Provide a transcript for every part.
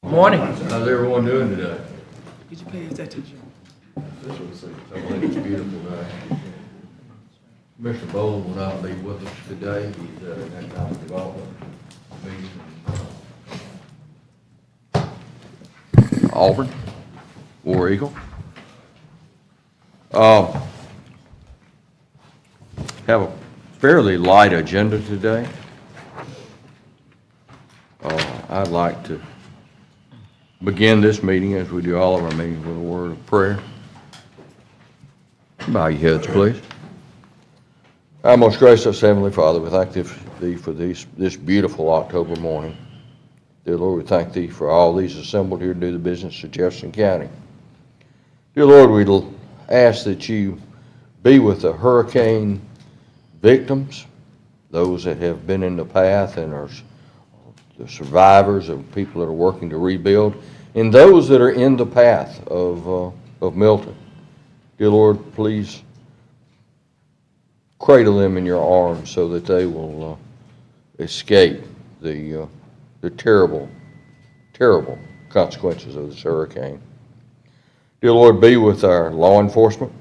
Morning. How's everyone doing today? Did you pay attention to Jim? I think it's a beautiful day. Mr. Bowles will not be with us today. He's at an economic development meeting. Auburn, War Eagle. Have a fairly light agenda today. I'd like to begin this meeting, as we do all of our meetings, with a word of prayer. Bow your heads, please. Our most gracious Heavenly Father, we thank Thee for this beautiful October morning. Dear Lord, we thank Thee for all these assembled here to do the business of Jefferson County. Dear Lord, we ask that You be with the hurricane victims, those that have been in the path and are the survivors, of people that are working to rebuild, and those that are in the path of Milton. Dear Lord, please cradle them in Your arms so that they will escape the terrible, terrible consequences of this hurricane. Dear Lord, be with our law enforcement.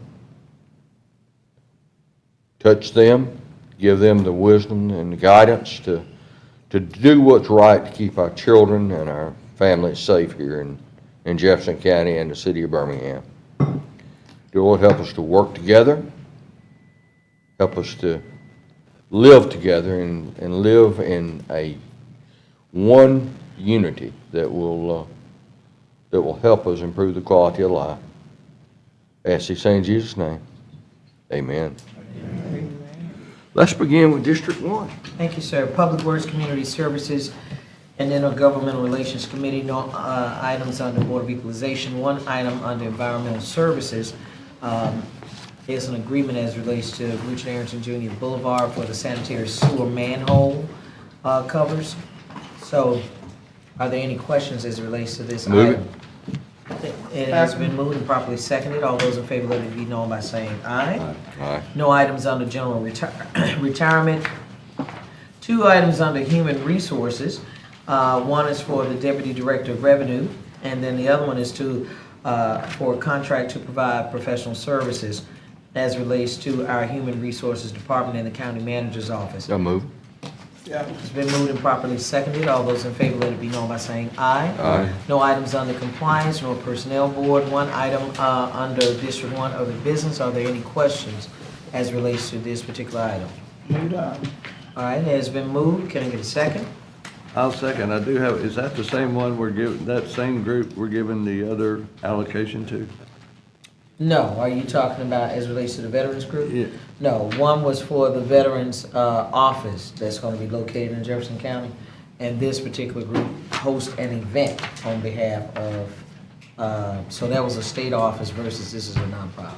Touch them, give them the wisdom and the guidance to do what's right to keep our children and our families safe here in Jefferson County and the city of Birmingham. Dear Lord, help us to work together. Help us to live together and live in a one unity that will help us improve the quality of life. I ask these things in Jesus' name. Amen. Let's begin with District 1. Thank you, sir. Public Works, Community Services, and Intergovernmental Relations Committee. No items under Board of Equalization. One item under Environmental Services is an agreement as relates to Richard Arrington Jr. Boulevard for the sanitary sewer manhole covers. So, are there any questions as it relates to this Move item? It has been moved and properly seconded. All those in favor, let it be known by saying aye. Aye. No items under general retirement. Two items under human resources. One is for the Deputy Director of Revenue, and then the other one is for a contract to provide professional services as relates to our Human Resources Department in the County Manager's Office. So move. Yeah. It's been moved and properly seconded. All those in favor, let it be known by saying aye. Aye. No items under Compliance nor Personnel Board. One item under District 1 of the business. Are there any questions as relates to this particular item? Moved on. All right, it has been moved. Can I get a second? I'll second. I do have, is that the same one we're giving, that same group we're giving the other allocation to? No. Are you talking about as relates to the Veterans Group? Yeah. No. One was for the Veterans Office that's going to be located in Jefferson County, and this particular group hosts an event on behalf of, so that was a state office versus this is a nonprofit.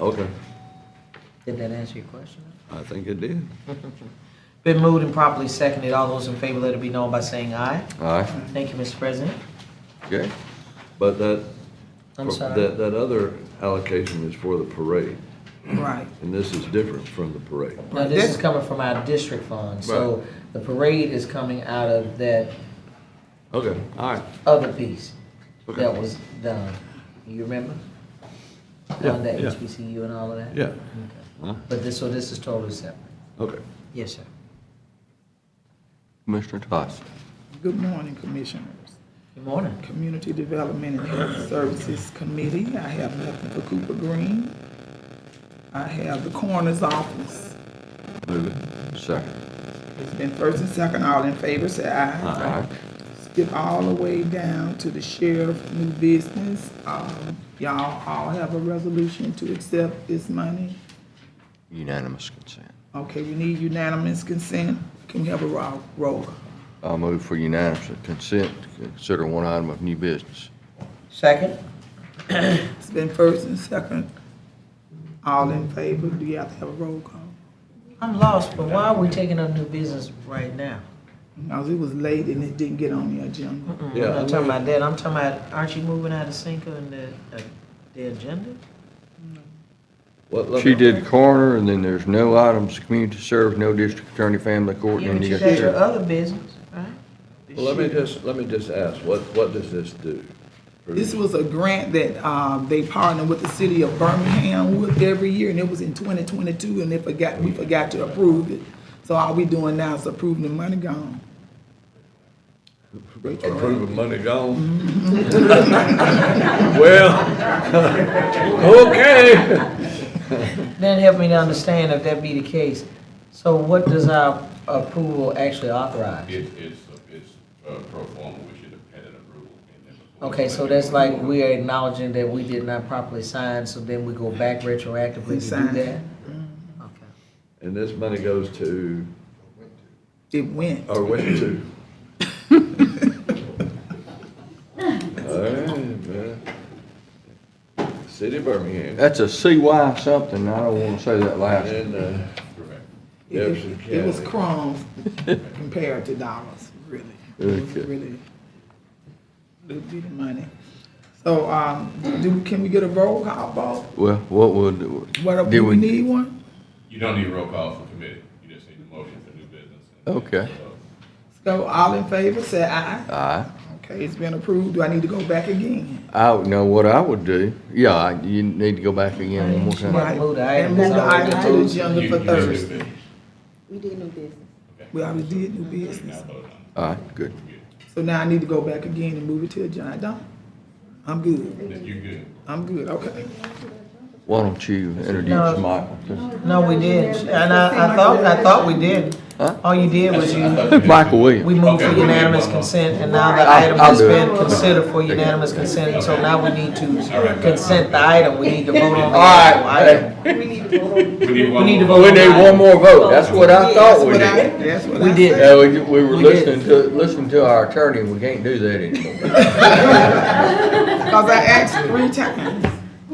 Okay, Did that answer your question? I think it did. Been moved and properly seconded. All those in favor, let it be known by saying aye. Aye. Thank you, Mr. President. Okay. But that, I'm sorry. that other allocation is for the parade, Right. and this is different from the parade. Now, this is coming from our district fund, so the parade is coming out of that Okay, all right. other piece Okay. that was done. You remember? Yeah, On the yeah. HBCU and all of that? Yeah, Okay. Huh? But this is totally separate. okay. Yes, sir. Commissioner Toss. Good morning, Commissioners. Good morning. Community Development and Health Services Committee, I have nothing for Cooper Green. I have the Coroner's Office. Move it. Second. It's been first and second, all in favor, say aye. Aye. Skip all the way down to the sheriff, new business. Y'all all have a resolution to accept this money. Unanimous consent. Okay, we need unanimous consent. Can we have a roll call? I'll move for unanimous consent to consider one item of new business. Second? It's been first and second. All in favor? Do you have to have a roll call? I'm lost, but why are we taking up new business right now? Because it was late and it didn't get on the agenda. Yeah, I'm not talking about that. I'm talking about, aren't you moving out of sync on the agenda? What, She did coroner, and then there's no items, community service, no district attorney, family court, Yeah, and but then you you got got your sheriff. other business, right? Well, let me just ask, what does this do? This was a grant that, they partner with the city of Birmingham with every year, and it was in 2022, and we forgot to approve it. So all we doing now is approving the money gone. Approving money gone? Well, okay. Then help me to understand if that be the case. So what does our approval actually authorize? It's pro forma, we should have had an approval. And then before- Okay, so that's like we are acknowledging that we did not properly sign, so then we go back retroactively to do Sign. that? Okay. And this money goes to, It went. or went to? All right, man. City of Birmingham. That's a CY something, I don't wanna say that last. And, Correct. Jefferson It was County. crumbs compared to dollars, really. It was Okay. really, little bit of money. So, can we get a roll call vote? Well, what would, What, do do we we, need one? You don't need a roll call for committee, you just need a motion for new business. Okay. So, all in favor, say aye. aye. Okay, it's been approved. Do I need to go back again? I would know what I would do. Yeah, you need to go back again one more time. Right. Move the item. And move the It's already item to the approved. agenda You- for you do new Thursday. business. We did new business. We already did new Now business. vote on it. All right, good. So now I need to go back again and move it to agenda. I don't? I'm good. Then you good. I'm good, okay. Why don't you No. introduce Michael? No, we didn't, and I thought we did. Huh? All you did was Michael we Williams. moved for Okay. unanimous consent, and now the I'll- item I'll has do it. been considered for unanimous consent, and so now we need to consent the item, we need to vote on the All right, actual item. We need to vote on. We need one We need to more vote. We need one more vote. That's what I thought we That's did. That's what We I did. said. Yeah, we were We did. listening to our attorney, and we can't do that anymore. Because I asked 3 times.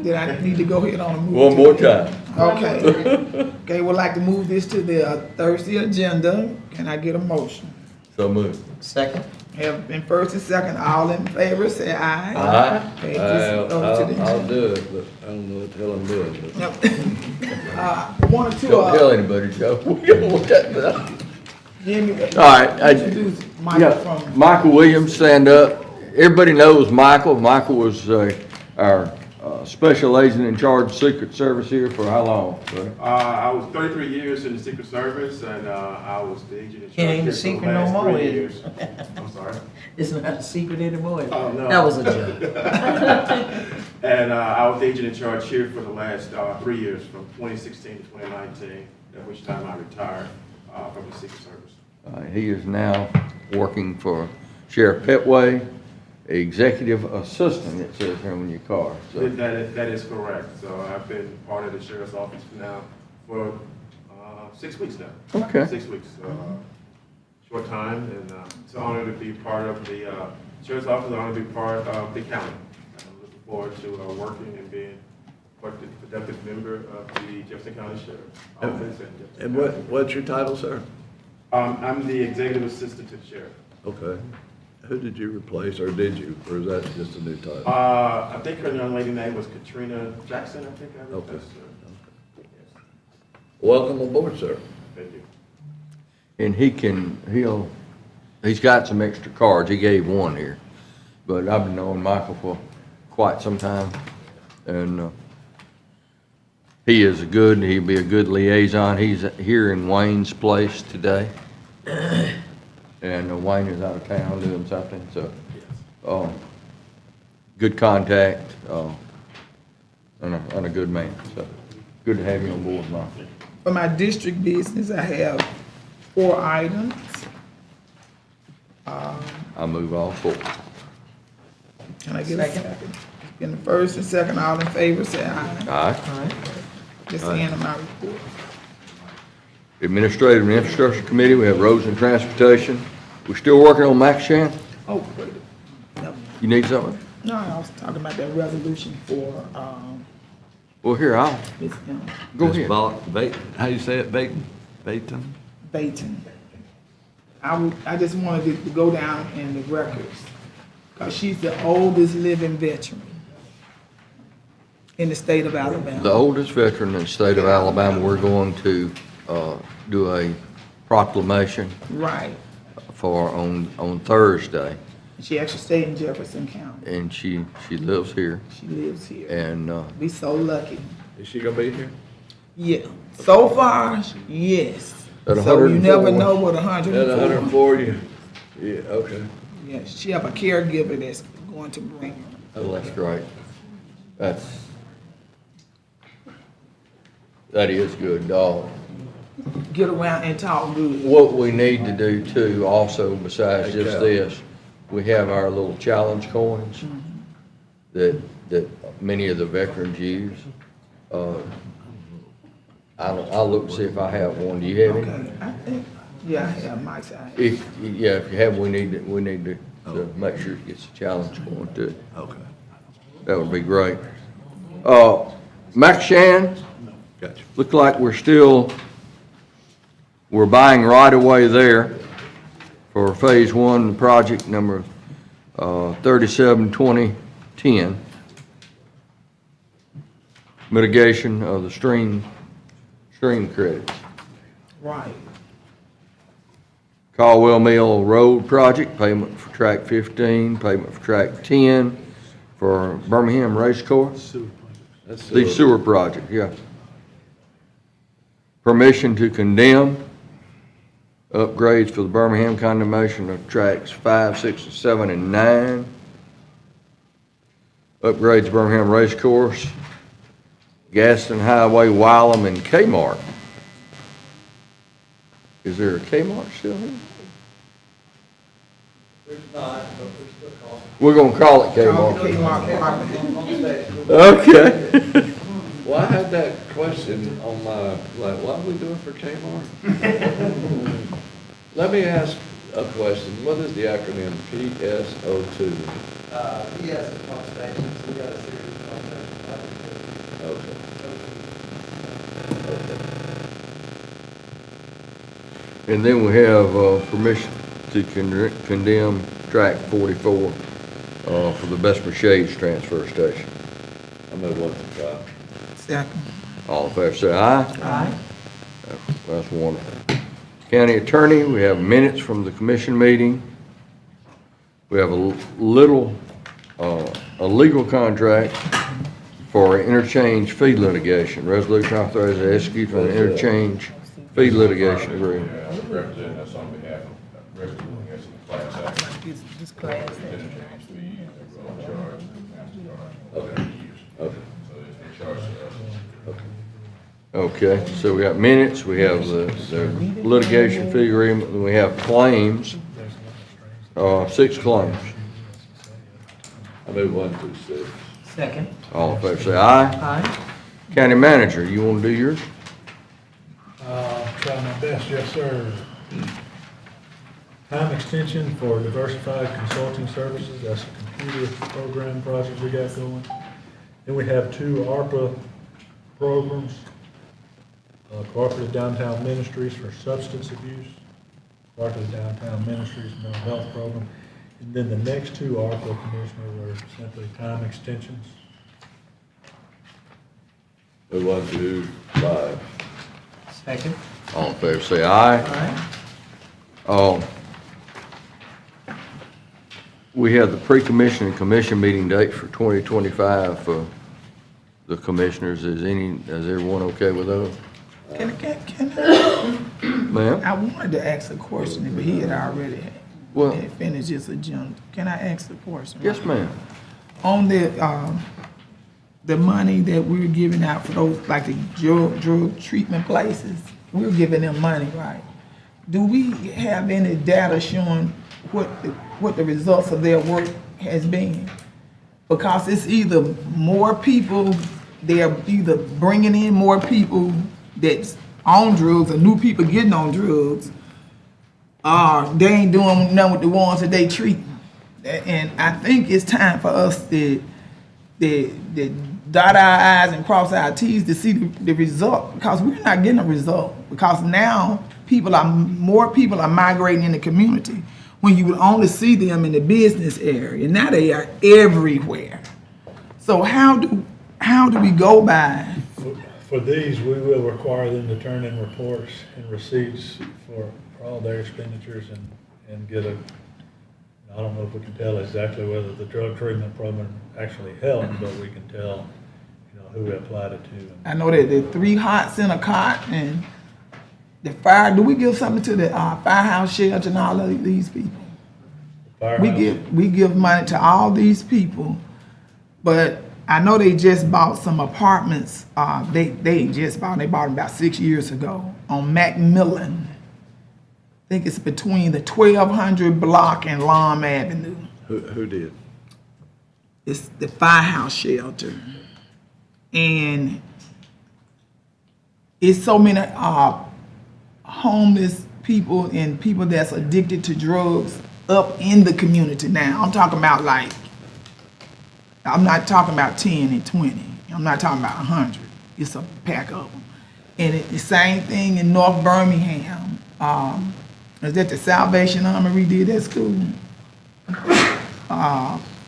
Did I need to go ahead on and move? One to more the- time. Okay. Okay, would like to move this to the Thursday agenda. Can I get a motion? So move. Second? Have been first and second, all in favor, say aye. Aye. Okay, just go to the I'll agenda. do it, but I don't know what the hell I'm doing, but. Yep. One or two, Don't tell anybody, Joe. We don't want that. give me, All right, introduce Michael yeah, from, Michael Williams, stand up. Everybody knows Michael. Michael was our special agent in charge of Secret Service here for how long, buddy? I was 33 years in the Secret Service, and I was the agent in It charge ain't here a for secret the last no more, 3 is it? years. I'm sorry. It's not a secret anymore. Oh, no. That was a joke. And I was the agent in charge here for the last 3 years, from 2016 to 2019, at which time I retired from the Secret Service. He is now working for Sheriff Petway, executive assistant, it says here on your car. So, That is correct. So I've been part of the Sheriff's Office now for 6 weeks now. Okay. 6 weeks. Short time, and it's an honor to be part of the Sheriff's Office, an honor to be part of the county. I'm looking forward to working and being a productive member of the Jefferson County Sheriff's Office. And what's your title, sir? I'm the executive assistant to the sheriff. Okay. Who did you replace, or did you, or is that just a new title? I think her young lady name was Katrina Jackson, I think I replaced her. Yes. Welcome aboard, sir. Thank you. and he's got some extra cards. He gave one here. But I've been knowing Michael for quite some time. And he'll be a good liaison. He's here in Wayne's place today. And Wayne is out of town doing something, so, good contact, and a good man, so, good to have you on board, Michael. for my district business, I have 4 items. I move all forward. Can I get a second? In the first and second, all in favor, say aye. Aye. All right. That's the end of my report. Administrative and Infrastructure Committee, we have Roads and Transportation. We're still working on Max Shan. Oh, wait, no, You need something? no, I was talking about that resolution for, Well, here, Ms. go Ms. ahead. How you say it, Baton? Baton. I just wanted to go down in the records, because she's the oldest living veteran in the state of Alabama. The oldest veteran in the state of Alabama, we're going to do a proclamation Right. on Thursday, She actually stayed in Jefferson County. and she lives here, She lives here. and, We so lucky. Is she gonna be here? Yeah, so far, yes. At So you never 104. know what At 104. 104, yeah, okay. Yeah, she have a caregiver that's going to bring her. oh, that's great. That is good, dog. Get around and talk good. What we need to do too, also besides Take just out. this, we have our little challenge coins that many of the veterans use. I'll look to see if I have one. Do you have any? Okay, I think, yeah, I have my side. If you have, we need to make sure it gets a challenge coin too. Okay, That would be great. McShann, gotcha. look like we're buying right away there for phase one, project number 372010. Mitigation of the stream credits. Right. Caldwell Mill Road project, payment for track 15, payment for track 10 for Birmingham Race Course. That's The sewer project, yeah. Permission to condemn upgrades for the Birmingham condemnation of tracks 5, 6, 7, and 9. Upgrades Birmingham Race Course, Gaston Highway, Wylam, and Kmart. Is there a Kmart still here? We're gonna call it Kmart. Okay. Well, I had that question on my, like, what are we doing for Kmart? Let me ask a question. What is the acronym PSO2? Yes, the pump stations, we got a series of pump stations. Okay. And then we have permission to condemn track 44 for the Bessemer Shades transfer station. I move on to try. Second. All in favor, say aye. Aye. That's wonderful. County Attorney, we have minutes from the commission meeting. We have a legal contract for interchange fee litigation. Resolution authorizing the execution of an interchange fee litigation agreement. Representing us on behalf of, representing us in the class action. This class. Interchange fees that we're on charge, Okay. Okay. so it's been charged to us. Okay, so we got minutes, we have the litigation fee agreement, and we have claims, 6 claims. I move 1 through 6. Second. All in favor, say aye. Aye. County Manager, you want to do yours? Try my best, yes, sir. Time extension for diversified consulting services, that's a computer program project we got going. Then we have 2 ARPA programs, Cooperative Downtown Ministries for Substance Abuse, Cooperative Downtown Ministries Mental Health Program, and then the next 2 ARPA commissioners are simply time extensions. Move 1 through 5. Second. All in favor, say aye. Aye. We have the pre-commission and commission meeting dates for 2025 for the commissioners. Is everyone okay with those? Can Ma'am? I wanted to ask a question, but he had already Well- had finished his agenda. Can I ask the question? Yes, ma'am. On the money that we're giving out for those, like the drug treatment places, we're giving them money, right? Do we have any data showing what the results of their work has been? Because it's either more people, they're either bringing in more people that's on drugs or new people getting on drugs, they ain't doing nothing with the ones that they treat. And I think it's time for us to dot our I's and cross our T's to see the result, because we're not getting a result. Because now more people are migrating in the community when you would only see them in the business area. Now they are everywhere. So how do we go by? For these, we will require them to turn in reports and receipts for all their expenditures, and and get I don't know if we can tell exactly whether the drug treatment program actually helped, but we can tell, who we applied it to. I know that the 3 hots in a cot and the fire, do we give something to the firehouse shelter and all of these people? Firehouse. We give money to all these people, but I know they just bought some apartments. They bought them about 6 years ago on Macmillan. I think it's between the 1200 block and Lom Avenue. Who did? It's the firehouse shelter. And it's so many homeless people and people that's addicted to drugs up in the community now. I'm talking about I'm not talking about 10 and 20. I'm not talking about 100. It's a pack of them. And the same thing in North Birmingham. Is that the Salvation Army redid that school?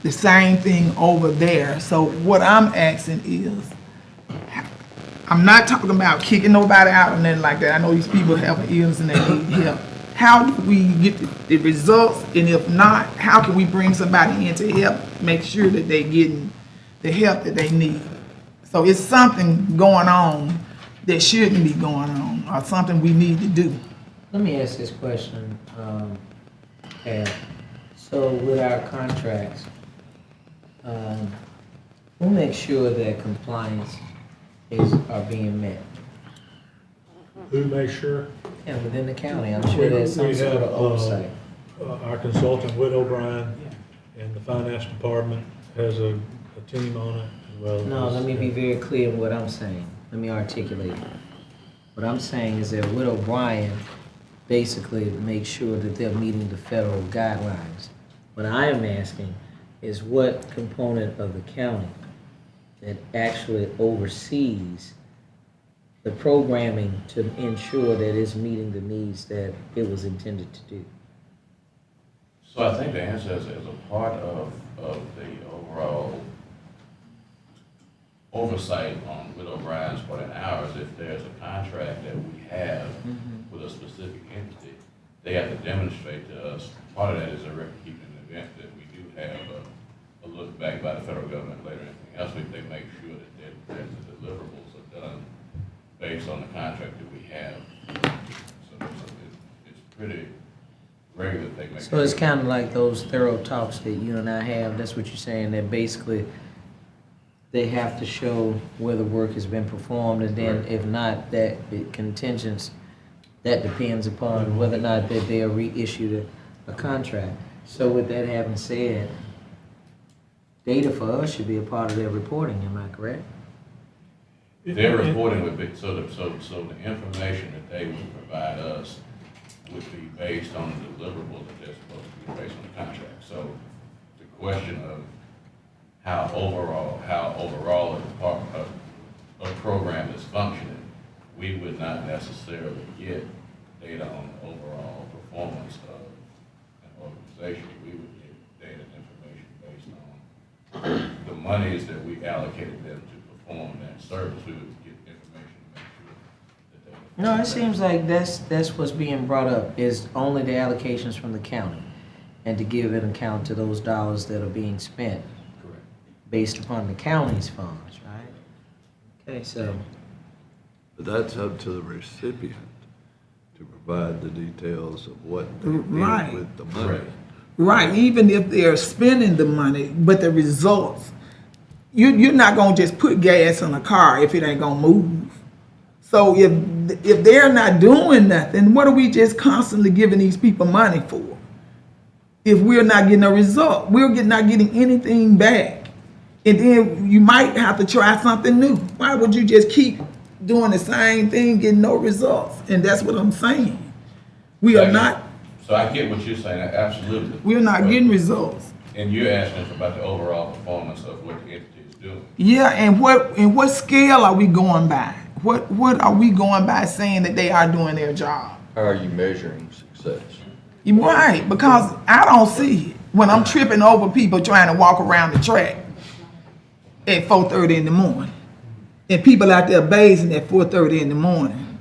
The same thing over there. So what I'm asking is, I'm not talking about kicking nobody out or nothing like that. I know these people have ills and they need help. How do we get the results? And if not, how can we bring somebody in to help make sure that they're getting the help that they need? So it's something going on that shouldn't be going on, or something we need to do. Let me ask this question, Cal. So with our contracts, who makes sure that compliance are being met? Who makes sure? Yeah, within the county, I'm sure there's some sort of oversight. Our consultant, Whit O'Brien, and the finance department has a team on it as well. No, let me be very clear in what I'm saying. Let me articulate it. What I'm saying is that Whit O'Brien basically makes sure that they're meeting the federal guidelines. What I am asking is what component of the county that actually oversees the programming to ensure that it's meeting the needs that it was intended to do. So I think the answer is as a part of the overall oversight on Widow O'Brien's part and ours, if there's a contract that we have with a specific entity, they have to demonstrate to us. Part of that is a record-keeping event that we do have a look back by the federal government later. Anything else, they make sure that the deliverables are done based on the contract that we have. So it's pretty regular that they make. So it's kind of like those thorough talks that you and I have. That's what you're saying, that basically they have to show where the work has been performed, and then if not, that it contingents, that depends upon whether or not that they are reissued a contract. So with that having said, data for us should be a part of their reporting, am I correct? Their reporting would be, so the information that they would provide us would be based on the deliverables that they're supposed to be based on the contract. So the question of how overall a program is functioning, we would not necessarily get data on the overall performance of an organization. We would get data and information based on the monies that we allocated them to perform that service. We would get information to make sure that they. No, it seems like that's what's being brought up, is only the allocations from the county, and to give an account to those dollars that are being spent based upon the county's funds, right? Okay, so. But that's up to the recipient to provide the details of what they Right. did with the money. Right, even if they're spending the money, but the results, you're not gonna just put gas in a car if it ain't gonna move. So if they're not doing nothing, what are we just constantly giving these people money for? If we're not getting a result, not getting anything back. And then you might have to try something new. Why would you just keep doing the same thing, getting no results? And that's what I'm saying. We are not. So I get what you're saying, absolutely. We're not getting results. And you're asking us about the overall performance of what the entity is doing. Yeah, and what scale are we going by? What are we going by saying that they are doing their job? How are you measuring success? You're right, because I don't see it when I'm tripping over people trying to walk around the track at 4:30 in the morning, and people out there bathing at 4:30 in the morning,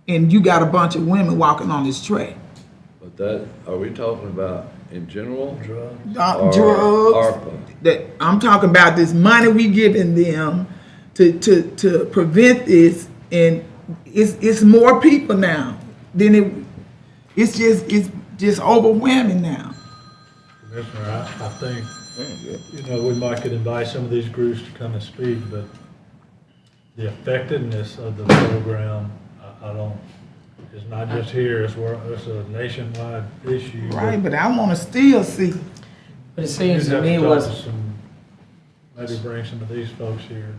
and you got a bunch of women walking on this track. But that, are we talking about in general? Drugs. Or Drugs, ARPA? that, I'm talking about this money we giving them to prevent this, and it's more people now than it's just overwhelming now. Commissioner, I think, you know, we might could invite some of these groups to come and speak, but the effectiveness of the program, I don't, it's not just here, it's a nationwide issue. Right, but I wanna still see. But it seems You'd to have me talk what's, to some- maybe bring some of these folks here.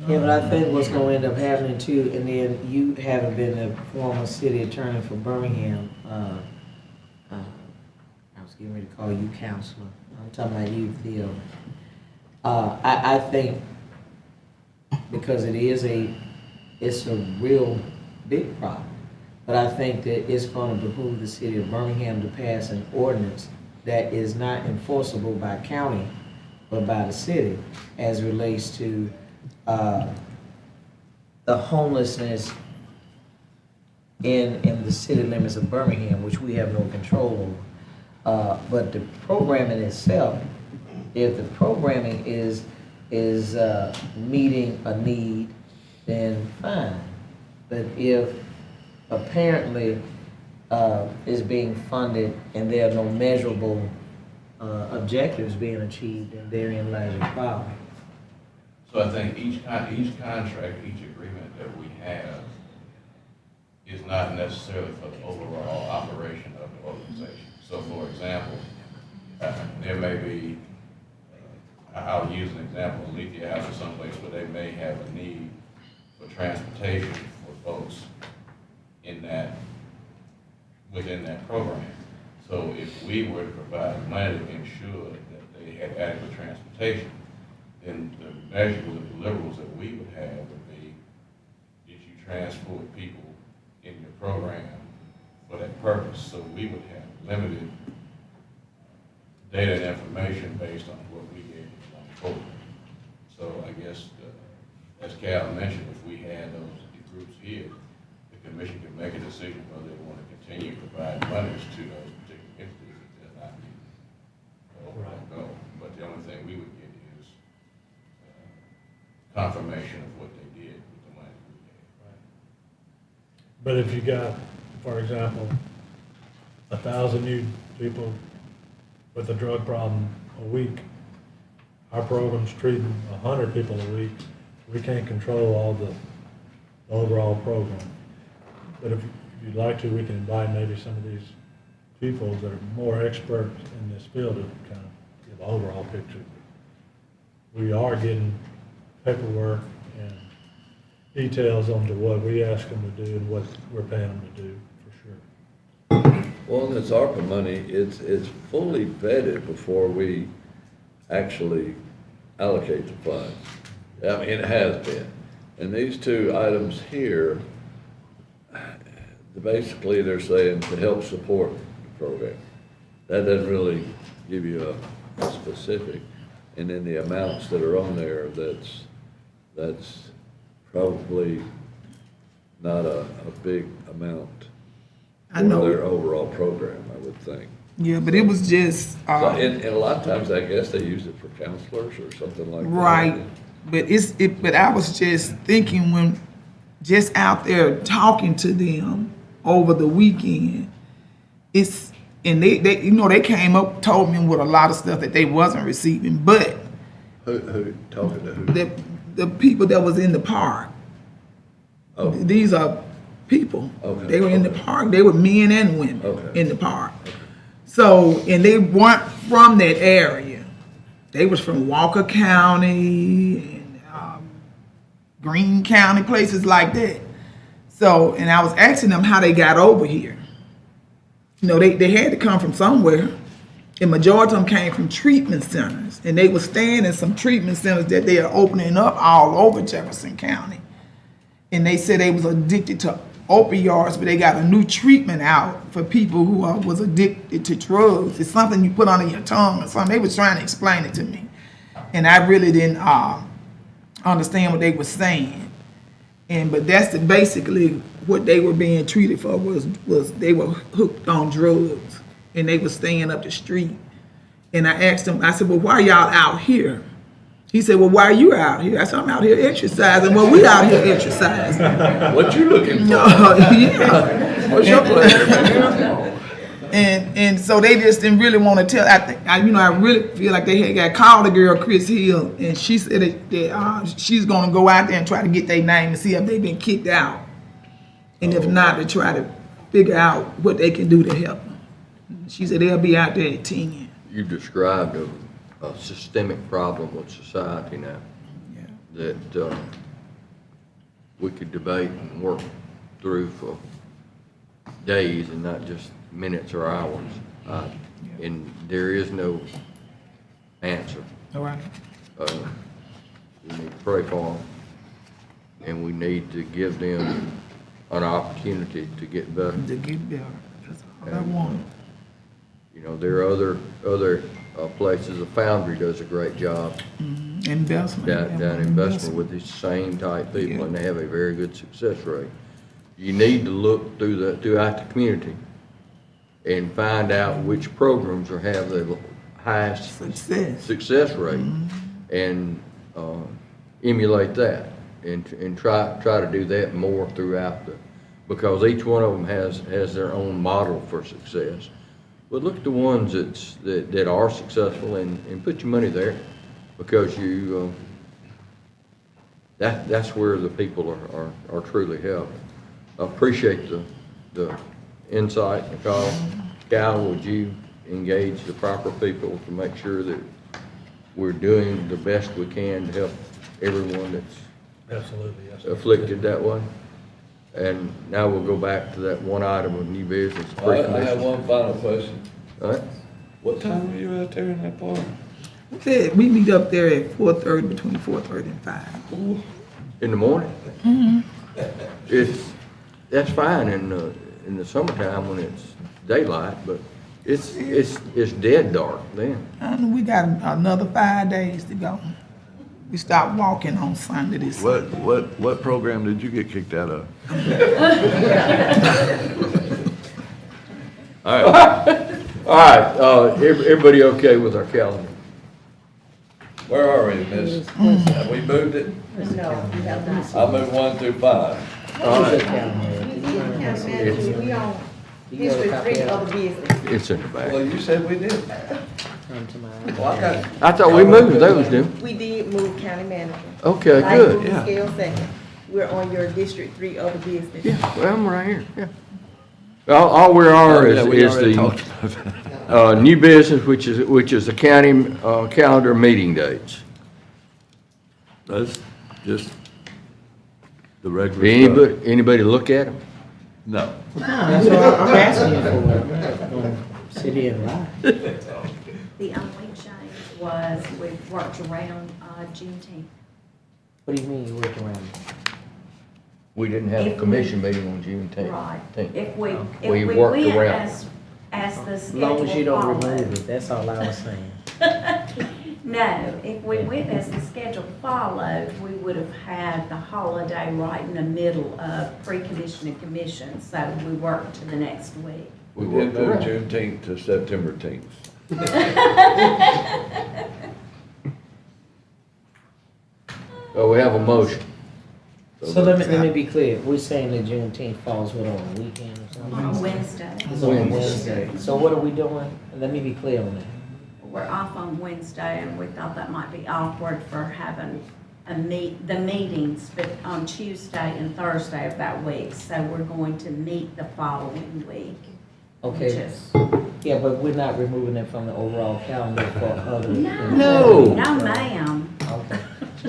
yeah, but I think what's gonna end up happening too, and then you having been a former city attorney for Birmingham, I was getting ready to call you counselor. I'm talking about you, Theo. I think because it's a real big problem. But I think that it's gonna behoove the city of Birmingham to pass an ordinance that is not enforceable by county, but by the city, as relates to, the homelessness in the city limits of Birmingham, which we have no control over. But the programming itself, if the programming is meeting a need, then fine. But if apparently is being funded and there are no measurable objectives being achieved, and therein lies your problem. So I think each contract, each agreement that we have is not necessarily for the overall operation of the organization. So for example, there may be, I'll use an example, Alethea House or someplace where they may have a need for transportation for folks within that program. So if we were to provide money to ensure that they had adequate transportation, then the measures and deliverables that we would have would be, did you transport people in your program for that purpose? So we would have limited data and information based on what we gave you on the program. So I guess, as Cal mentioned, if we had those groups here, the commission can make a decision whether they want to continue to provide monies to those particular entities if they're not meeting the overall goal. But the only thing we would get is confirmation of what they did with the money we gave. But if you got, for example, 1,000 new people with a drug problem a week, our program's treating 100 people a week, we can't control all the overall program. But if you'd like to, we can invite maybe some of these people that are more expert in this field to kind of give an overall picture. We are getting paperwork and details onto what we ask them to do and what we're paying them to do, for sure. Well, in this ARPA money, it's fully vetted before we actually allocate the funds. I mean, it has been. And these two items here, basically they're saying to help support the program. That doesn't really give you a specific. And then the amounts that are on there, that's probably not a big amount I know. for their overall program, I would think. Yeah, but it was just, And a lot of times, I guess they use it for counselors or something like that. right, but I was just thinking when, just out there talking to them over the weekend, and they you know, they came up, told me with a lot of stuff that they wasn't receiving, but Who, talking to who? the people that was in the park, Oh, these are people. Okay. They were in the park, they were men and women Okay. in the park. So, and they weren't from that area. They was from Walker County and Greene County, places like that. So, and I was asking them how they got over here. You know, they had to come from somewhere. And majority of them came from treatment centers. And they were staying in some treatment centers that they are opening up all over Jefferson County. And they said they was addicted to opioids, but they got a new treatment out for people who was addicted to drugs. It's something you put under your tongue or something. They was trying to explain it to me. And I really didn't understand what they were saying. But that's basically what they were being treated for was they were hooked on drugs, and they were staying up the street. And I asked them, I said, well, why y'all out here? He said, well, why are you out here? I said, I'm out here exercising. Well, we out here exercising. What you looking for? Yeah. What's your pleasure, man? And so they just didn't really want to tell. I really feel like they had got called the girl Chris Hill, and she said that she's going to go out there and try to get their name and see if they've been kicked out, and if not, to try to figure out what they can do to help them. She said they'll be out there at 10. You described a systemic problem with society now Yeah. that we could debate and work through for days and not just minutes or hours. And there is no answer. All right. We need to pray for them, and we need to give them an opportunity to get better. To get better. That's all I want. You know, there are other places. The Foundry does a great job Investment. down in Bessemer with these same type people, and they have a very good success rate. You need to look throughout the community and find out which programs have the highest success rate, and emulate that, and try to do that more throughout because each one of them has their own model for success. But look at the ones that are successful and put your money there, because that's where the people are truly helped. I appreciate the insight and the call. Cal, would you engage the proper people to make sure that we're doing the best we can to help everyone that's Absolutely, yes. afflicted that way? And now we'll go back to that one item of new business. I have one final question. All right? What time are you out there in that park? We meet up there at 4:30, between 4:30 and 5. In the morning? That's fine in the summertime when it's daylight, but it's dead dark then. We got another 5 days to go. We start walking on Sunday this. What program did you get kicked out of? All right, everybody okay with our calendar? Where are we, Miss? Have we moved it? No, we have not. I moved 1 through 5. All right. County manager, we on District 3 other business. It's in the back. Well, you said we did. Come to my. Well, I got, I thought we moved those, didn't we? We did move county manager. Okay, Light good. moving scale second. We're on your District 3 other business. Yeah, well, I'm right here, yeah. All we are yeah, we is already the talked about that. new business, which is the county calendar meeting dates. That's just the regular stuff. Anybody look at them? No. That's what I'm asking you for. Sit here and lie. The only change was we've worked around Juneteenth. What do you mean you work around? We didn't have a commission meeting on June 10th. Right. If We we worked went around. as the As long as you schedule don't followed. remove it, that's all I was saying. No, if we went as the schedule followed, we would have had the holiday right in the middle of pre-commission and commission, so we worked to the next week. We did move Juneteenth to September 10th. We have a motion. So let me be clear, we're saying that Juneteenth falls what, on a weekend or something? On Wednesday. It's on Wednesday. So what are we doing? Let me be clear on that. We're off on Wednesday, and we thought that might be awkward for having the meetings but on Tuesday and Thursday of that week. So we're going to meet the following week. Okay, Just- yeah, but we're not removing it from the overall calendar for other. No, ma'am. Okay.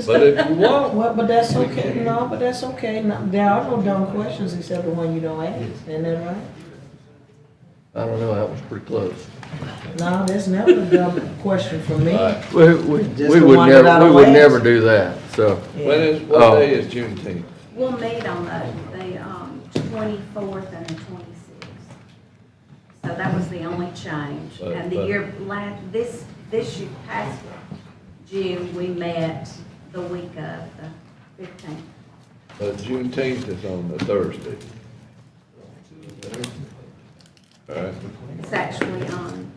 But if you want, Well, but that's okay, no, but that's okay. No, there are no dumb questions except the one you don't ask, isn't that right? I don't know, that was pretty close. No, there's never a dumb question from me. We Just the one that I don't would ask. never do that, so. what day is Juneteenth? We'll meet on the 24th and the 26th. So that was the only change. And the year, this year, past June, we met the week of the 15th. Juneteenth is on the Thursday. All right. It's actually on.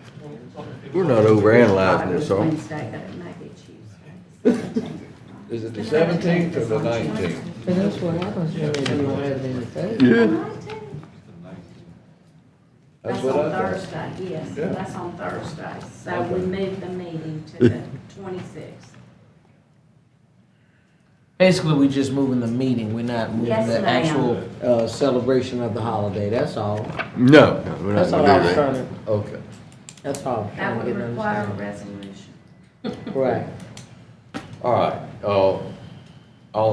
We're not overanalyzing this, are we? Wednesday, but it may be Tuesday. Is it the 17th or the 19th? And that's what happens when they don't have anything. That's what on I thought. Thursday, yes, Yeah. that's on Thursday. So we Okay. moved the meeting to the 26th. Basically, we're just moving the meeting, we're not moving Yes, the ma'am. actual, celebration of the holiday, that's all. No, we're not That's all I gonna was do trying that. to, Okay. that's all I was That trying to would get an require a understanding. resolution. Right, All right, all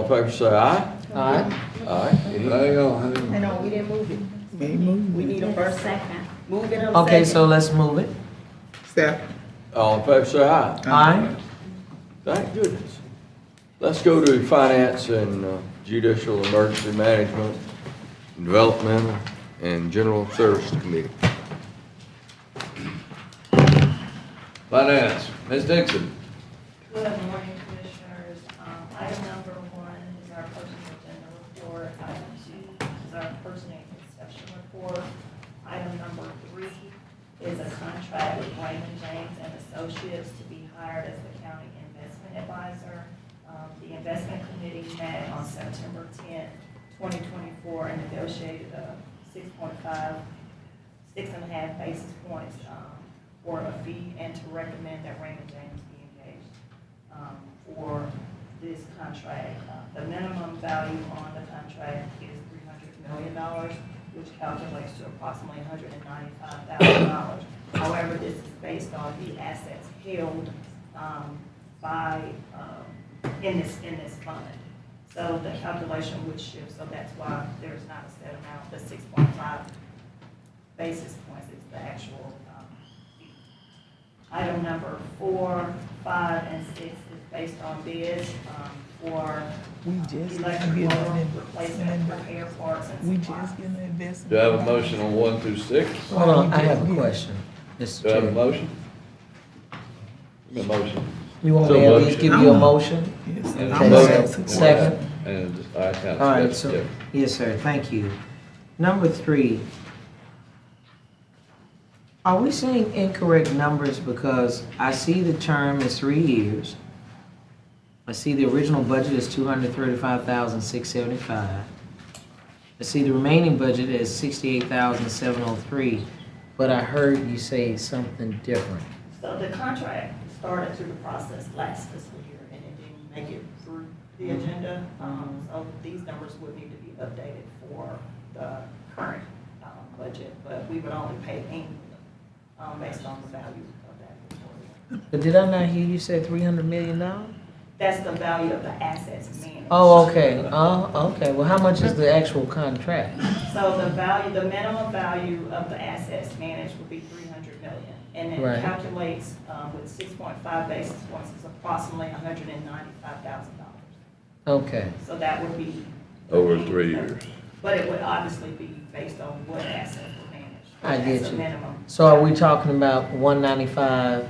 in favor say aye. all right? Aye. Hang on, hang on. And no, we didn't move it. We ain't moving. We need a Need a first. second. Move it up. Okay, so let's move it. Second. All in favor say aye. Aye. Thank goodness. Let's go to Finance and Judicial Emergency Management, Developmental, and General Services Committee. Finance, Ms. Dixon. Good morning, Commissioners. Item number 1 is our personal agenda report. Item 2 is our personal exception report. Item number 3 is a contract with Raymond James and Associates to be hired as the county investment advisor. The investment committee met on September 10th, 2024, and negotiated a 6.5 basis points for a fee, and to recommend that Raymond James be engaged for this contract. The minimum value on the contract is $300 million, which calculates to approximately $195,000. However, this is based on the assets held in this fund. So the calculation would shift, so that's why there's not a set amount. The 6.5 basis points is the actual fee. Item number 4, 5, and 6 is based on bids for We just electric getting motor an replacement for airports and We supplies. just getting an investment. Do I have a motion on 1 through 6? Hold on, I have a question, Mr. Do I have a Chair. motion? A motion. You want So me to at moved. least give you a motion? Yes. And Okay, motion. second. And I count. All right, yes, so, yeah. yes, sir, thank you. Number 3, are we seeing incorrect numbers because I see the term is 3 years. I see the original budget is $235,675. I see the remaining budget is $68,703, but I heard you say something different. So the contract started through the process last fiscal year, and it didn't make it through the agenda. So these numbers would need to be updated for the current budget, but we would only pay annually based on the value of that report. But did I not hear you say $300 million? That's the value of the assets managed. Oh, okay, okay, well, how much is the actual contract? So the minimum value of the assets managed would be $300 million. And Right. it calculates with 6.5 basis points is approximately $195,000. Okay, So that would be. Over 3 years. But it would obviously be based on what assets were managed. I get That's a you. minimum. So are we talking about 195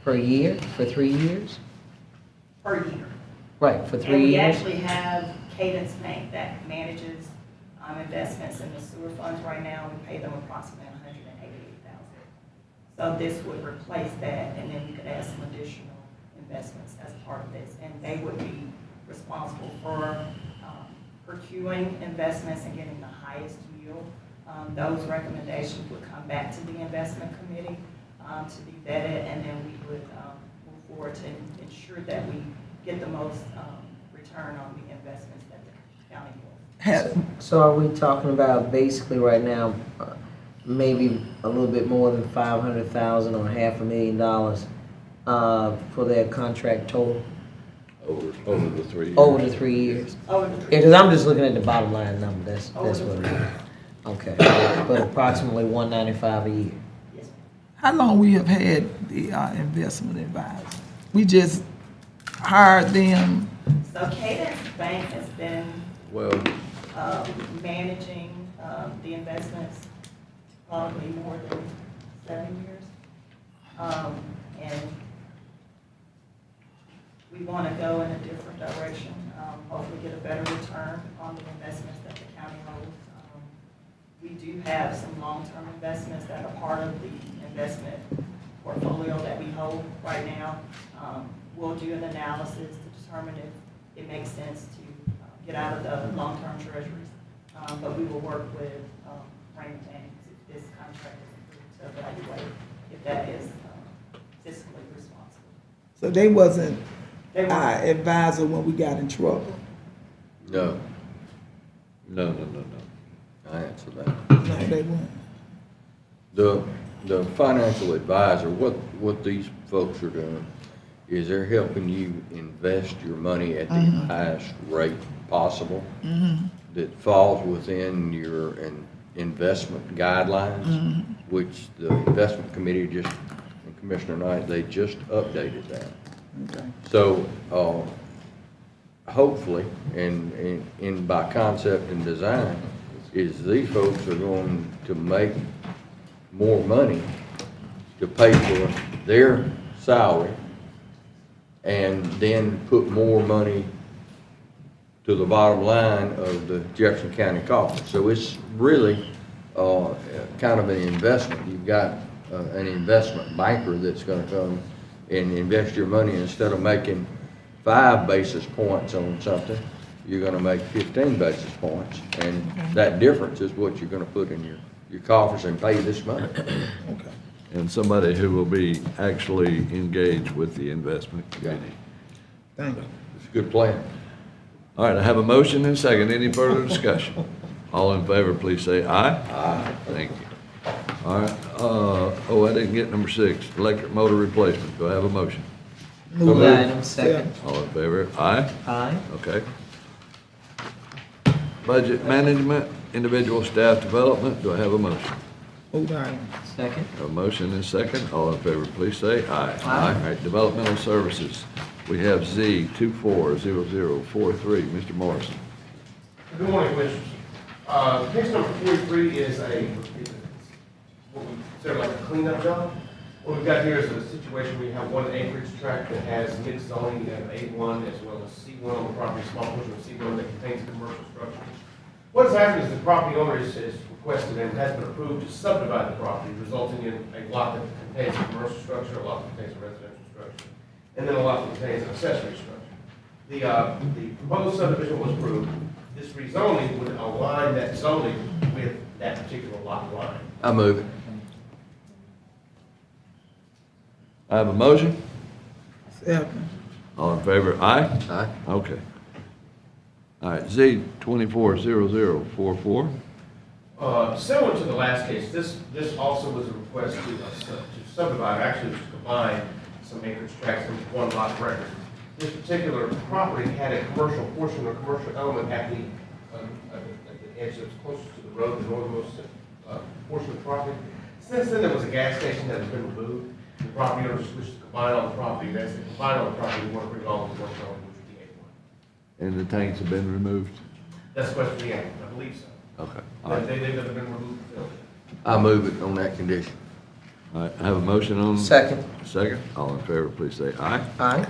per year for 3 years? Per year. Right, for 3 And we years? actually have Cadence Bank that manages investments in the sewer funds right now. We pay them approximately $188,000. So this would replace that, and then we could add some additional investments as part of this. And they would be responsible for procuring investments and getting the highest yield. Those recommendations would come back to the investment committee to be vetted, and then we would move forward to ensure that we get the most return on the investments that the county will. So are we talking about basically right now, maybe a little bit more than 500,000 or $500,000 for their contract total Over the 3 years. over the 3 years? Over the Because I'm just looking at the bottom line number, that's Over what the it 3 is. years. Okay, but approximately 195 a year. Yes. How long we have had the investment advisor? We just hired them. So Cadence Bank has been Well, managing the investments probably more than 7 years. And we want to go in a different direction, hopefully get a better return on the investments that the county holds. We do have some long-term investments that are part of the investment portfolio that we hold right now. We'll do an analysis to determine if it makes sense to get out of the long-term treasuries. But we will work with Raymond James if this contract is approved to evaluate if that is fiscally responsible. So they wasn't They were- our advisor when we got in trouble. No, No. I answered that. No, they weren't. The financial advisor, what these folks are doing is they're helping you invest your money at the highest rate possible that falls within your investment guidelines, which the investment committee just, and Commissioner Knight, they just updated that. Okay. So, hopefully, and by concept and design, is these folks are going to make more money to pay for their salary and then put more money to the bottom line of the Jefferson County coffers. So it's really kind of an investment. You've got an investment banker that's gonna come and invest your money. Instead of making 5 basis points on something, you're gonna make 15 basis points. And that difference is what you're gonna put in your coffers and pay this money. Okay. And somebody who will be actually engaged with the investment committee. Thank you. It's a good plan. All right, I have a motion and a second. Any further discussion? All in favor, please say aye. Aye. Thank you. All right, I didn't get number 6, electric motor replacement. Do I have a motion? Move Move it. item second. All in favor? Aye? Aye. Okay. Budget management, individual staff development. Do I have a motion? Move item. Second. A motion and a second. All in favor, please say aye. Aye. All right, developmental services. We have Z 240043. Mr. Morrison. Good morning, Commissioners. Case number 43 is what we consider like a cleanup job. What we've got here is a situation where you have one acreage tract that has mixed zoning, you have A1 as well as C1 on the property, small portion of C1 that contains commercial structures. What has happened is the property owner has requested and has been approved to subdivide the property, resulting in a lot that contains a commercial structure, a lot that contains a residential structure, and then a lot that contains an accessory structure. The proposed subdivision was approved. This rezoning would align that zoning with that particular lot line. I move it. I have a motion. Second. All in favor? Aye? Aye. Okay. All right, Z 240044. Similar to the last case, this also was a request to subdivide, actually to combine some acreage tracts into one lot of record. This particular property had a commercial portion or commercial element at the edge that's closest to the road, the northernmost portion of the property. Since then, there was a gas station that has been removed. The property owner just wishes to combine on the property, and as they combine on the property, we want to bring it all to one zone, which would be A1. And the tanks have been removed? That's the question we have, I believe so. Okay. All right. They've never been removed. I move it on that condition. All right, I have a motion on. Second. Second. All in favor, please say aye. Aye.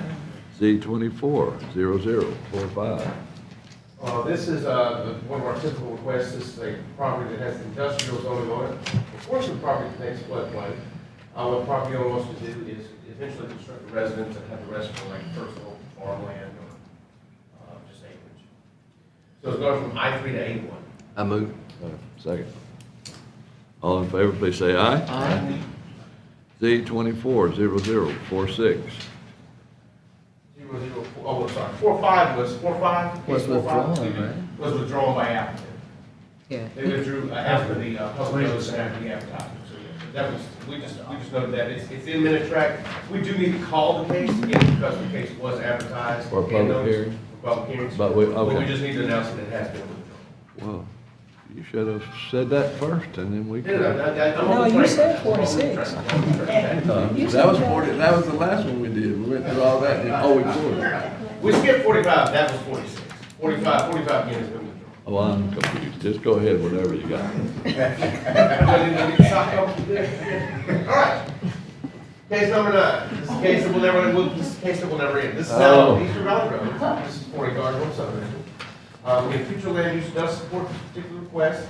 Z 240045. This is one of our typical requests. This is a property that has industrial zoning on it. A portion of the property contains floodplain. What the property owner wants to do is eventually construct a residence and have the rest for like personal farmland or just acreage. So it's going from I3 to A1. I move it. Second. All in favor, please say aye. Aye. Z 240046. 45 was 45. Was withdrawn, right? Was withdrawn by applicant. Yeah. They withdrew after the public notice and after the advertisement. So yeah, that was, we just noted that it's in minute track. We do need to call the case again because the case was advertised. For a public and noticed hearing? For public hearings. But okay. We just need to announce that it has been withdrawn. Well, you should have said that first, and then we No, could. No, you said 46. That was 40, that was the last one we did. We went through all that. Oh, we did. We skipped 45, that was 46. 45 again has been withdrawn. Oh, I'm confused. Just go ahead, whatever you got. All right. Case number 9. This is a case that will never end. This is Oh. out on Eastern Valley Road. This is 40 Garden Road subdivision. We have future land use does support this particular request.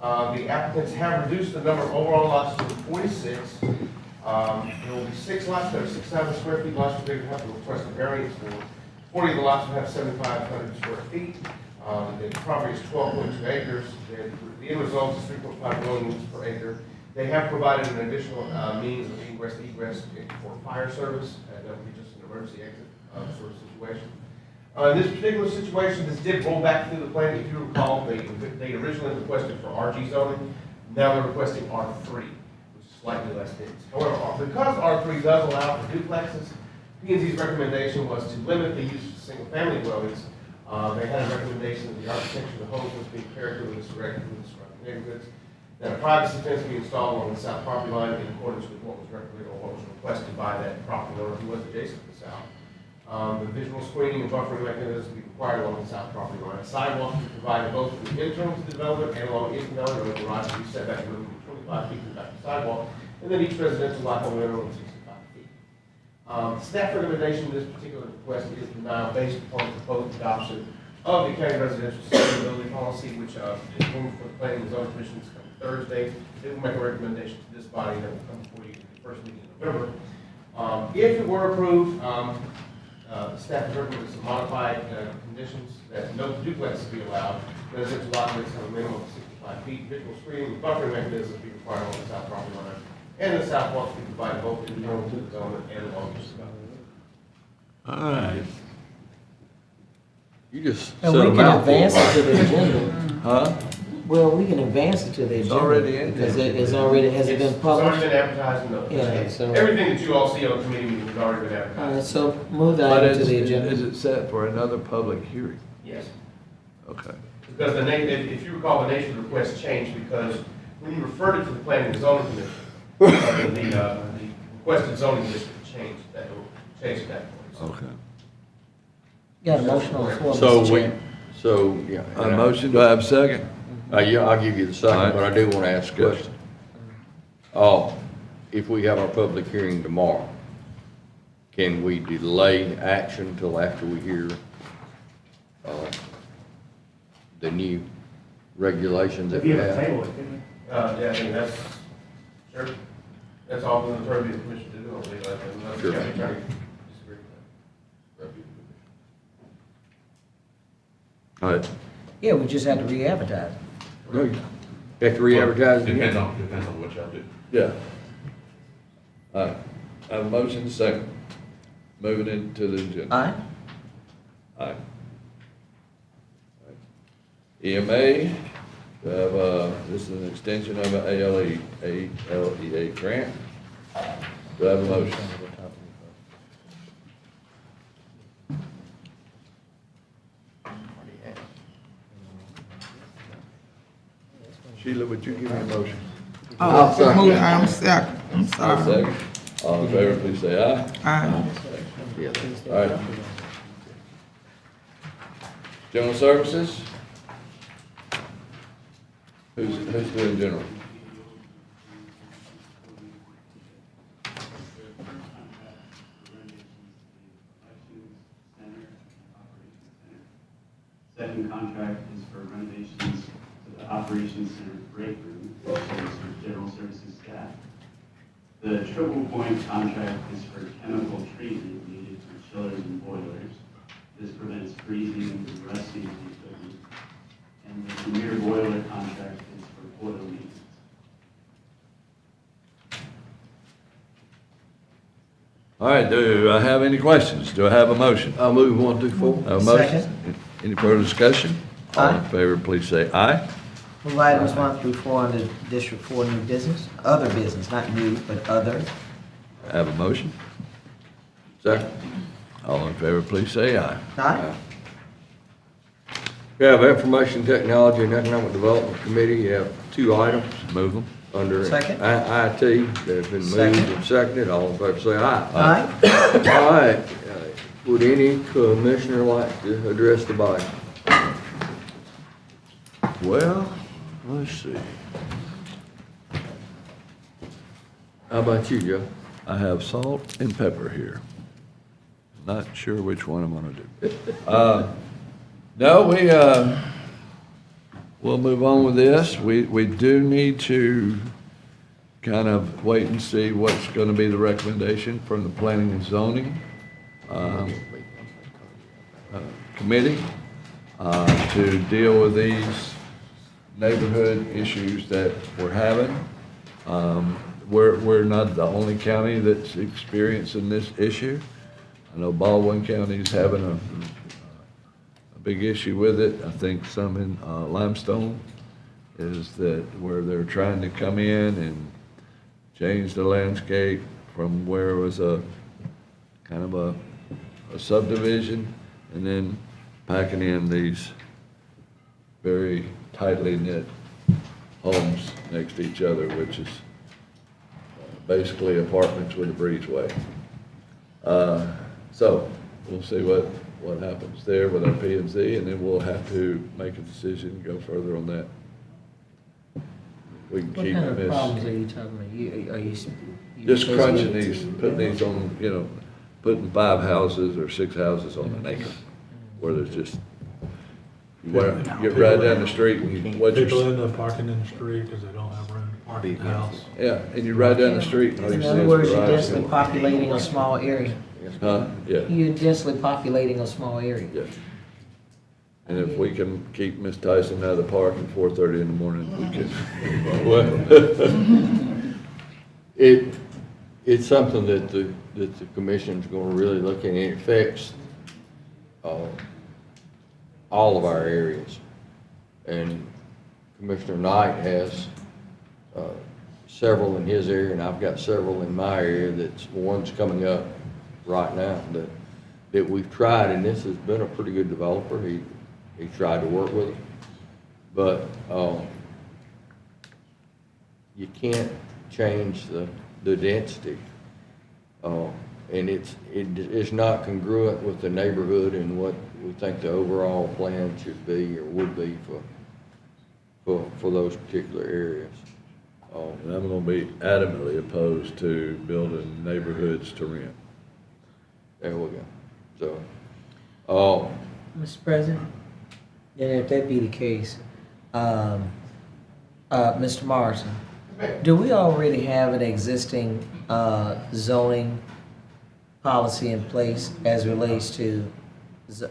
The applicants have reduced the number of overall lots to 46. There will be 6 lots that are 6,000 square feet. Lots that have to request a variance for. 40 of the lots will have 7,500 square feet. The property is 12.2 acres. The end result is 3.5 million units per acre. They have provided an additional means of egress for fire service. That would be just an emergency exit sort of situation. In this particular situation, this did roll back through the plan. If you recall, they originally requested for RG zoning. Now they're requesting R3, which is slightly less dense. However, because R3 does allow for duplexes, P&Z's recommendation was to limit the use of single-family dwellings. They had a recommendation that the architecture of the homes was being character with the surrounding neighborhoods, that a privacy fence be installed along the south property line in accordance with what was recommended or what was requested by that property owner who was adjacent to the south. The visual screening and buffering mechanisms be required along the south property line. Sidewalks be provided both from the internal to the development and along East Valley Road. The garage will be set back a minimum of 25 feet from the back of the sidewalk, and then each residential lot will be a minimum of 65 feet. Staff recommendation in this particular request is denial based upon the proposed adoption of the county residential sustainability policy, which is moved for the planning and zoning commission this coming Thursday. They will make a recommendation to this body that will come before you in the first meeting in November. If it were approved, the staff has recommended some modified conditions that no duplexes be allowed. Residential lot widths have a minimum of 65 feet. Visual screening and buffering mechanisms be required on the south property line. And the south walks be provided both internal to the development and along the south. All right. You just And said we a can mouthful. advance it to the agenda. Huh? Well, we can advance it to the agenda. already in Because there. it's already, has it been It's already published? been advertised in the, Yeah, so- everything that you all see on the committee meeting has already been All right, advertised. so move the But item to is, the is agenda. it set for another public hearing? Yes. Okay. Because if you recall, the nature of the request changed because when you referred it to the planning and zoning commission, the requested zoning district changed at that point. Okay. Got a motion on the floor, So Mr. we, Chair. so, yeah. A motion, do I have a second? Yeah, I'll give you the All right. second, but I do want to ask a question. If we have our public hearing tomorrow, can we delay action until after we hear, the new regulations that If we you have a have? table, yeah, I think that's, sure, that's all within the purview of the commission to do, I believe, unless the Sure. county attorney disagree with that. All right. Yeah, we just have to re-advertise. No, you have to re-advertise it Depends again? on what y'all do. Yeah. All right. I have a motion, second. Moving into the agenda. Aye? Aye. EMA, we have, this is an extension of an ALEA grant. Do I have a motion? Sheila, would you give me a motion? Oh, move it, I'm second, I'm A sorry. second. All in favor, please say aye. Aye. All right. General services? Who's doing general? Second contract is for renovations to the operations center break room, which is for general services staff. The triple point contract is for chemical treatment needed for chillers and boilers. This prevents freezing and rusting of the equipment. And the premier boiler contract is for boiler maintenance. All right, do I have any questions? Do I have a motion? I'll move 1 through 4. Have a motion? Any further discussion? All in Aye. favor, please say aye. Move items 1 through 4 under District 4 new business, other business, not new, but other. Have a motion? Second. All in favor, please say aye. Aye? We have Information Technology and Economic Development Committee. You have 2 items Move them. under Second. IT that have been moved Second. and seconded. All in favor, say aye. Aye? All right, would any commissioner like to address the body? Well, let's see. How about you, Joe? I have salt and pepper here. Not sure which one I'm gonna do. No, We'll move on with this. We do need to kind of wait and see what's gonna be the recommendation from the Planning and Zoning Committee to deal with these neighborhood issues that we're having. We're not the only county that's experiencing this issue. I know Baldwin County's having a big issue with it. I think some in Limestone is that where they're trying to come in and change the landscape from where it was a kind of a subdivision and then packing in these very tightly knit homes next to each other, which is basically apartments with a breezeway. So we'll see what happens there with our P and Z, and then we'll have to make a decision and go further on that. We can What keep kind of this, problems are you talking about? Are you? just crunching these, putting these on, putting 5 houses or 6 houses on an acre, where there's just, you get right down the street and you, People end up parking in the street because they don't have room to park in the house. yeah, and you ride down the street and all you In see other is words, you're garage. densely populating a small area. Huh? Yeah. You're densely populating a small area. Yeah. And if we can keep Miss Tyson out of the park at 4:30 in the morning, we can. It's something that the commission's gonna really look at, and it affects, all of our areas. And Commissioner Knight has, several in his area, and I've got several in my area that's, one's coming up right now that we've tried, and this has been a pretty good developer. He tried to work with it. But, you can't change the density. And it's not congruent with the neighborhood and what we think the overall plan should be or would be for those particular areas. And I'm gonna be adamantly opposed to building neighborhoods to rent. There we go. So, Mr. President, and if that be the case, Mr. Morrison, do we already have an existing zoning policy in place as relates to,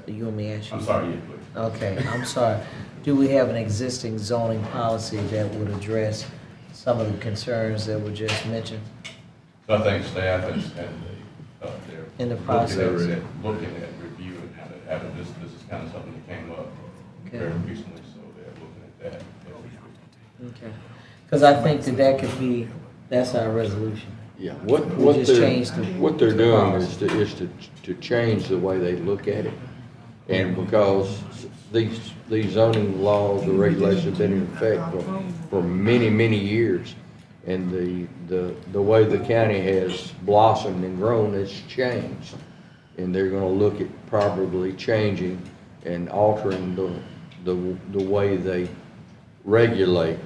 you want me to ask you? I'm sorry, yeah, please. Okay, I'm sorry. Do we have an existing zoning policy that would address some of the concerns that were just mentioned? So I think staff and they're. In the process. Looking at reviewing how to have it, this is kind of something that came up very recently, so they're looking at that. Okay. Because I think that could be, that's our resolution. yeah, We what just changed what they're the doing policy. is to change the way they look at it. And because these zoning laws or regulations have been in effect for many, many years, and the way the county has blossomed and grown has changed. And they're gonna look at probably changing and altering the way they regulate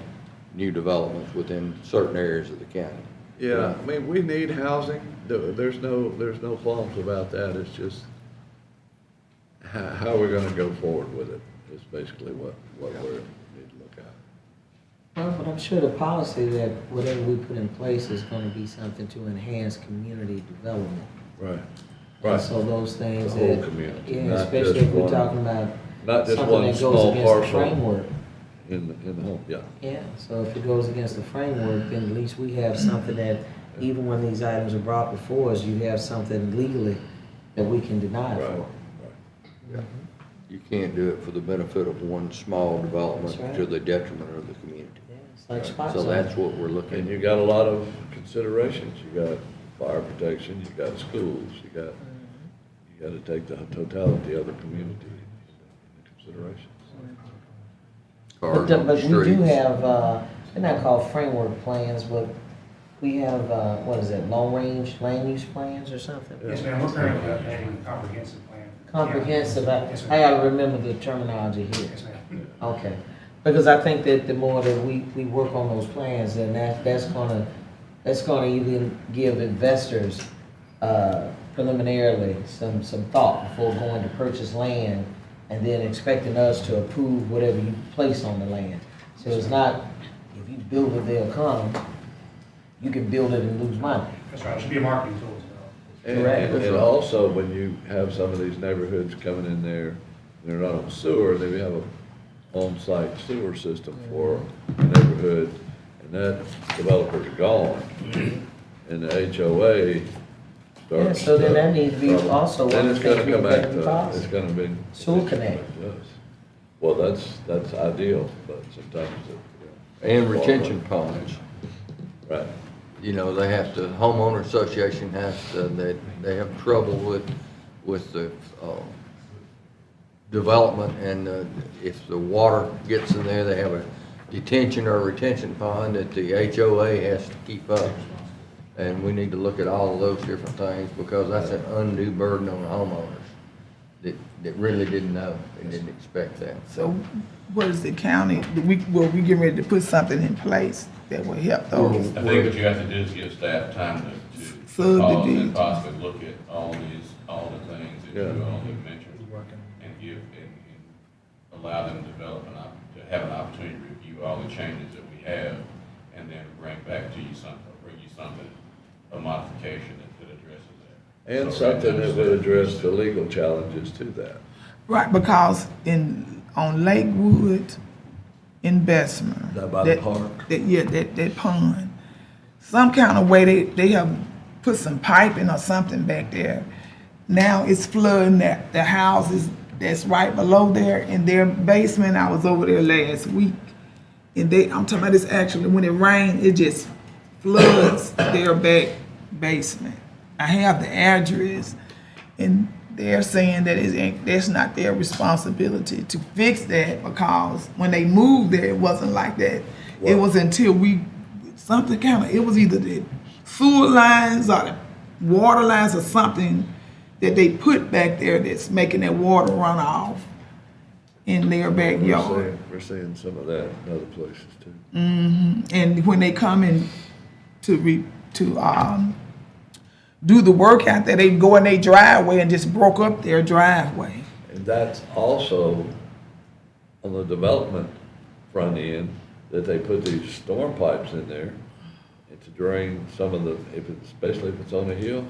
new developments within certain areas of the county. Yeah, I mean, we need housing. There's no qualms about that. It's just how we're gonna go forward with it is basically what we need to look at. Well, but I'm sure the policy that whatever we put in place is going to be something to enhance community development. Right. And so those things The whole that, community, yeah, not especially just if we're one- talking about Not just something one that goes small against the parcel framework. in the home, yeah. Yeah, so if it goes against the framework, then at least we have something that, even when these items are brought before us, you have something legally that we can deny Right, for. right. Yeah. You can't do it for the benefit of one small development That's right. to the detriment of the community. Yeah, it's like spot So zoning. that's what we're looking And at. you got a lot of considerations. You got fire protection, you got schools, you got to take the totality of the community into consideration. Cars But on the we do streets. have, they're not called framework plans, but we have, what is it, long-range land use plans or something? Yes, ma'am, we're currently updating the comprehensive plan. Comprehensive, Yes, I ma'am. gotta remember the terminology here. Yes, ma'am. Okay, because I think that the more that we work on those plans, then that's gonna even give investors, preliminarily some thought before going to purchase land and then expecting us to approve whatever you place on the land. So it's not, if you build it, they'll come, you can build it and lose money. That's right, it should be a marketing tool as well. Correct. And also, when you have some of these neighborhoods coming in there, they're not on sewer, they have a on-site sewer system for the neighborhood, and that developer's gone. And the HOA Yeah, starts. so then that needs to be also one Then of it's the gonna things we come back affect the to, cost. it's gonna be. Sewer connect. Well, that's ideal, but sometimes it. And retention ponds. Right. You know, they have to, homeowner association has to, they have trouble with the, development, and, if the water gets in there, they have a detention or retention pond that the HOA has to keep up. And we need to look at all of those different things, because that's an undue burden on the homeowners that really didn't know, they didn't expect that. So what is the county, we getting ready to put something in place that will help those? I think what you have to do is give staff time to pause Subdivision. and possibly look at all the things that you Yeah. all have mentioned, and give, and allow them to develop to have an opportunity to review all the changes that we have, and then bring back to you something, a modification that addresses that. And So right something now, that would address the legal challenges to that. Right, because on Lakewood, in Bessemer. That by the park? That pond. Some kind of way they have put some piping or something back there. Now it's flooding the houses that's right below there in their basement. I was over there last week. And I'm talking about this actually, when it rains, it just floods their back basement. I have the address, and they're saying that that's not their responsibility to fix that, because when they moved there, it wasn't like that. It was until it was either the sewer lines or the water lines or something that they put back there that's making that water run off in their backyard. We're seeing some of that in other places too. And when they come in to do the work out there, they go in their driveway and just broke up their driveway. And that's also on the development front end, that they put these storm pipes in there and to drain some of especially if it's on a hill,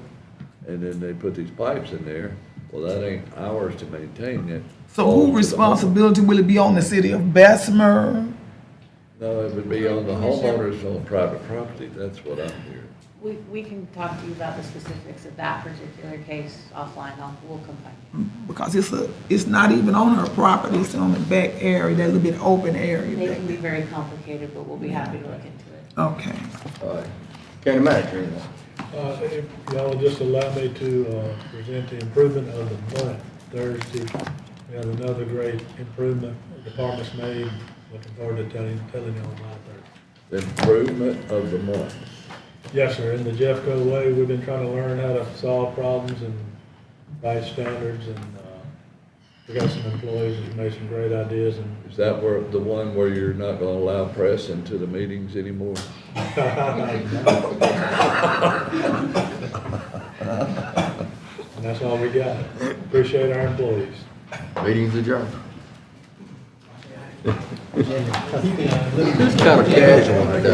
and then they put these pipes in there. Well, that ain't ours to maintain it. So whose responsibility will it be on the city of Bessemer? No, it would be on the homeowners on private property, that's what I'm hearing. We can talk to you about the specifics of that particular case offline, we'll come back. Because it's not even on her property, it's on the back area, that little bit open area They back can be there. very complicated, but we'll be happy to look into it. Okay. All right. County manager, If y'all will just allow me to present the improvement of the month, Thursday. We had another great improvement the department's made. Looking forward to telling you all about it Thursday. The improvement of the month. Yes, sir. In the Jeffco way, we've been trying to learn how to solve problems and by standards, and we got some employees that made some great ideas. And Is that the one where you're not gonna allow press into the meetings anymore? and that's all we got. Appreciate our employees. meeting's adjourned. It's kind of casual today.